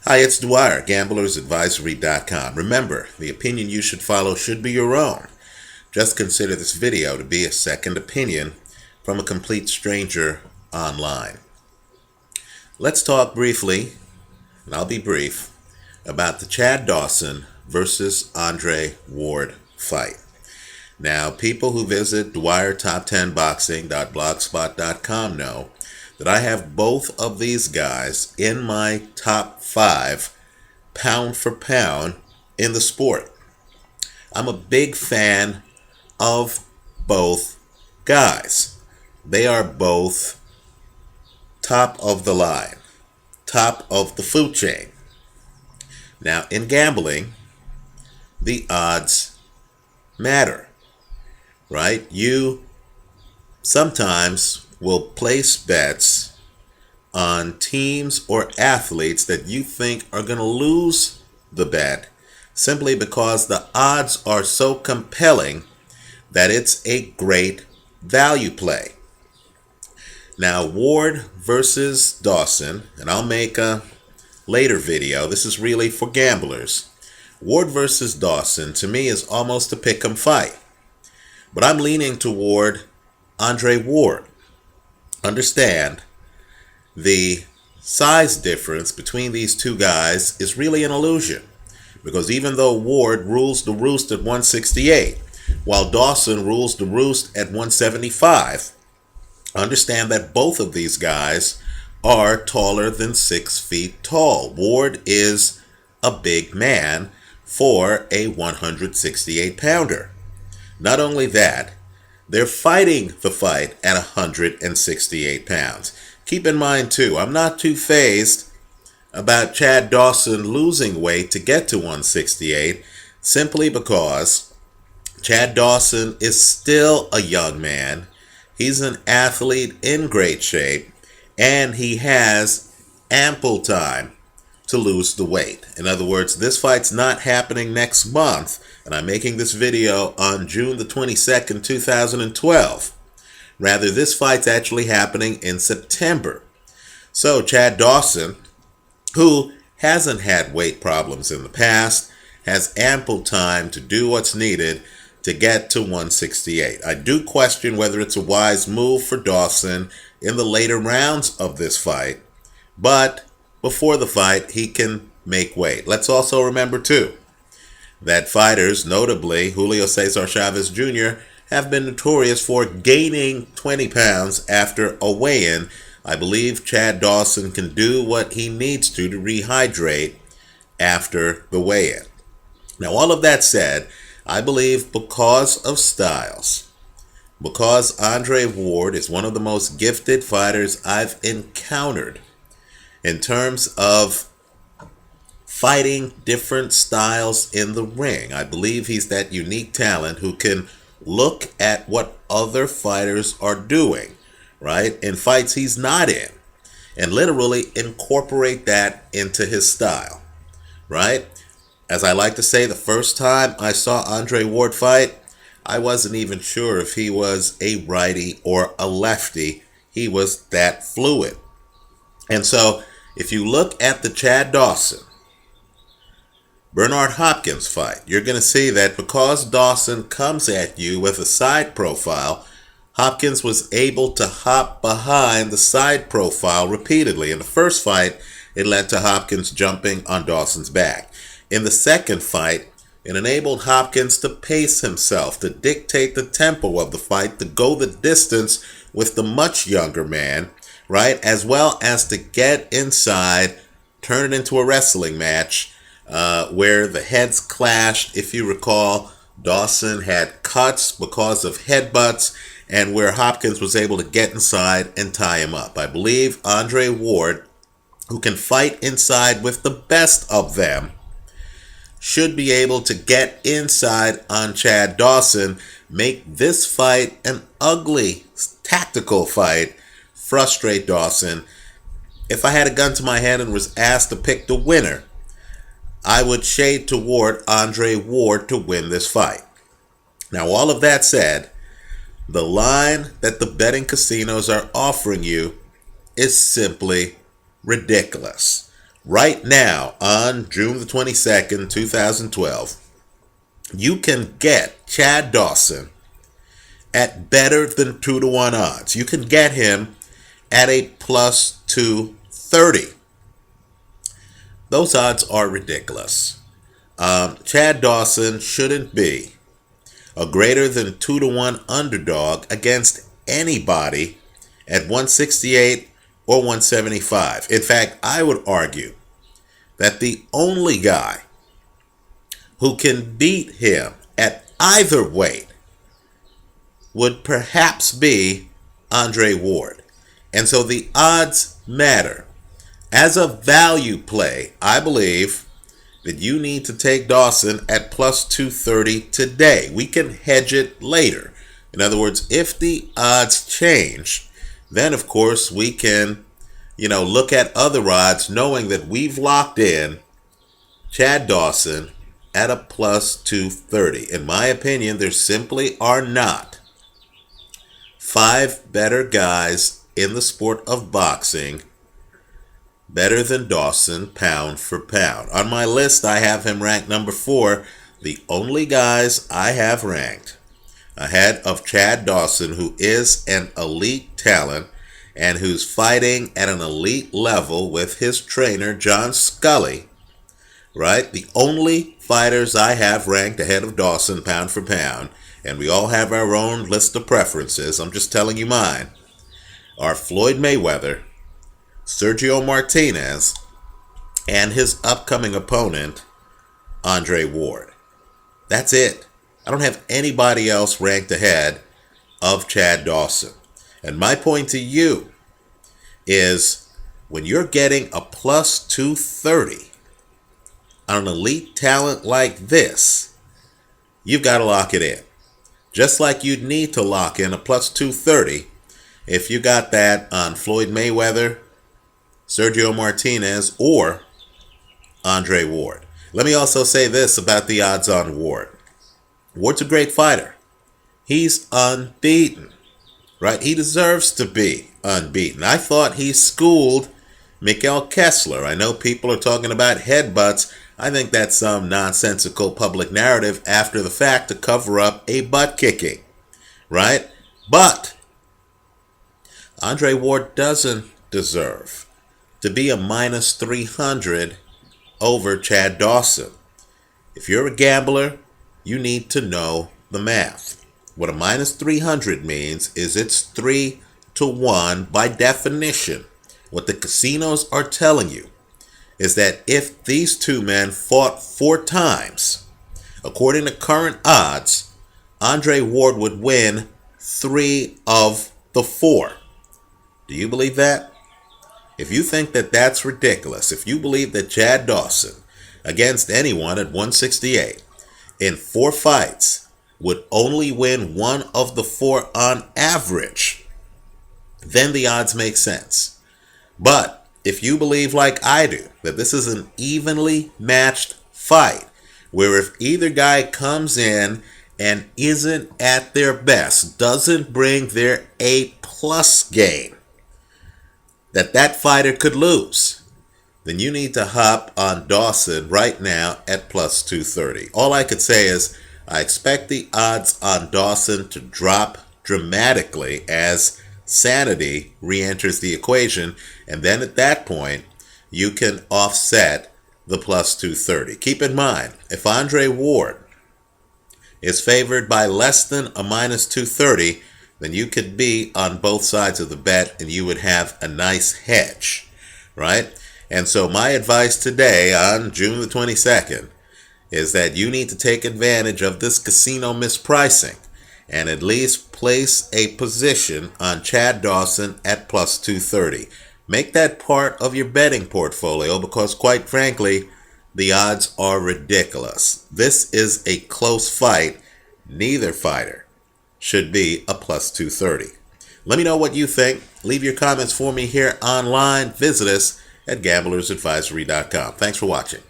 Hi, it's Dwyer, gamblersadvisory.com. Remember, the opinion you should follow should be your own. Just consider this video to be a second opinion from a complete stranger online. Let's talk briefly, and I'll be brief, about the Chad Dawson versus Andre Ward fight. Now, people who visit DwyerTop10Boxing.blogspot.com know that I have both of these guys in my top 5 pound for pound in the sport. I'm a big fan of both guys. They are both top of the line, top of the food chain. Now, in gambling, the odds matter, right? You sometimes will place bets on teams or athletes that you think are going to lose the bet simply because the odds are so compelling that it's a great value play. Now, Ward versus Dawson, and I'll make a later video. This is really for gamblers. Ward versus Dawson, to me, is almost a pick'em fight. But I'm leaning toward Andre Ward. Understand, the size difference between these two guys is really an illusion. Because even though Ward rules the roost at 168, while Dawson rules the roost at 175, understand that both of these guys are taller than 6 feet tall. Ward is a big man for a 168 pounder. Not only that, they're fighting the fight at 168 pounds. Keep in mind too, I'm not too fazed about Chad Dawson losing weight to get to 168 simply because Chad Dawson is still a young man. He's an athlete in great shape, and he has ample time to lose the weight. In other words, this fight's not happening next month, and I'm making this video on June the 22nd, 2012. Rather, this fight's actually happening in September. So Chad Dawson, who hasn't had weight problems in the past, has ample time to do what's needed to get to 168. I do question whether it's a wise move for Dawson in the later rounds of this fight, but before the fight, he can make weight. Let's also remember, too, that fighters, notably Julio Cesar Chavez Jr., have been notorious for gaining 20 pounds after a weigh-in. I believe Chad Dawson can do what he needs to rehydrate after the weigh-in. Now, all of that said, I believe because of styles, because Andre Ward is one of the most gifted fighters I've encountered in terms of fighting different styles in the ring. I believe he's that unique talent who can look at what other fighters are doing, right, in fights he's not in, and literally incorporate that into his style, right? As I like to say, the first time I saw Andre Ward fight, I wasn't even sure if he was a righty or a lefty. He was that fluid. And so, if you look at the Chad Dawson, Bernard Hopkins fight, you're going to see that because Dawson comes at you with a side profile, Hopkins was able to hop behind the side profile repeatedly. In the first fight, it led to Hopkins jumping on Dawson's back. In the second fight, it enabled Hopkins to pace himself, to dictate the tempo of the fight, to go the distance with the much younger man, right? As well as to get inside, turn it into a wrestling match where the heads clashed. If you recall, Dawson had cuts because of headbutts, and where Hopkins was able to get inside and tie him up. I believe Andre Ward, who can fight inside with the best of them, should be able to get inside on Chad Dawson, make this fight an ugly, tactical fight, frustrate Dawson. If I had a gun to my head and was asked to pick the winner, I would shade toward Andre Ward to win this fight. Now, all of that said, the line that the betting casinos are offering you is simply ridiculous. Right now, on June the 22nd, 2012, you can get Chad Dawson at better than 2-1 odds. You can get him at a plus 230. Those odds are ridiculous. Chad Dawson shouldn't be a greater than 2-1 underdog against anybody at 168 or 175. In fact, I would argue that the only guy who can beat him at either weight would perhaps be Andre Ward. And so the odds matter. As a value play, I believe that you need to take Dawson at plus 230 today. We can hedge it later. In other words, if the odds change, then of course we can, look at other odds knowing that we've locked in Chad Dawson at a plus 230. In my opinion, there simply are not 5 better guys in the sport of boxing better than Dawson pound for pound. On my list, I have him ranked number 4. The only guys I have ranked ahead of Chad Dawson, who is an elite talent and who's fighting at an elite level with his trainer, John Scully, right? The only fighters I have ranked ahead of Dawson pound for pound, and we all have our own list of preferences, I'm just telling you mine, are Floyd Mayweather, Sergio Martinez, and his upcoming opponent, Andre Ward. That's it. I don't have anybody else ranked ahead of Chad Dawson. And my point to you is when you're getting a plus 230 on an elite talent like this, you've got to lock it in. Just like you'd need to lock in a plus 230 if you got that on Floyd Mayweather, Sergio Martinez, or Andre Ward. Let me also say this about the odds on Ward. Ward's a great fighter. He's unbeaten, right? He deserves to be unbeaten. I thought he schooled Mikkel Kessler. I know people are talking about headbutts. I think that's some nonsensical public narrative after the fact to cover up a butt kicking, right? But Andre Ward doesn't deserve to be a minus 300 over Chad Dawson. If you're a gambler, you need to know the math. What a minus 300 means is it's 3-1 by definition. What the casinos are telling you is that if these two men fought 4 times, according to current odds, Andre Ward would win 3 of the 4. Do you believe that? If you think that that's ridiculous, if you believe that Chad Dawson against anyone at 168 in 4 fights would only win 1 of the 4 on average, then the odds make sense. But if you believe like I do, that this is an evenly matched fight, where if either guy comes in and isn't at their best, doesn't bring their A+ game, that fighter could lose, then you need to hop on Dawson right now at plus 230. All I could say is I expect the odds on Dawson to drop dramatically as sanity re-enters the equation, and then at that point you can offset the plus 230. Keep in mind, if Andre Ward is favored by less than a minus 230, then you could be on both sides of the bet and you would have a nice hedge, right? And so my advice today on June the 22nd is that you need to take advantage of this casino mispricing and at least place a position on Chad Dawson at plus 230. Make that part of your betting portfolio because, quite frankly, the odds are ridiculous. This is a close fight. Neither fighter should be a plus 230. Let me know what you think. Leave your comments for me here online. Visit us at gamblersadvisory.com. Thanks for watching.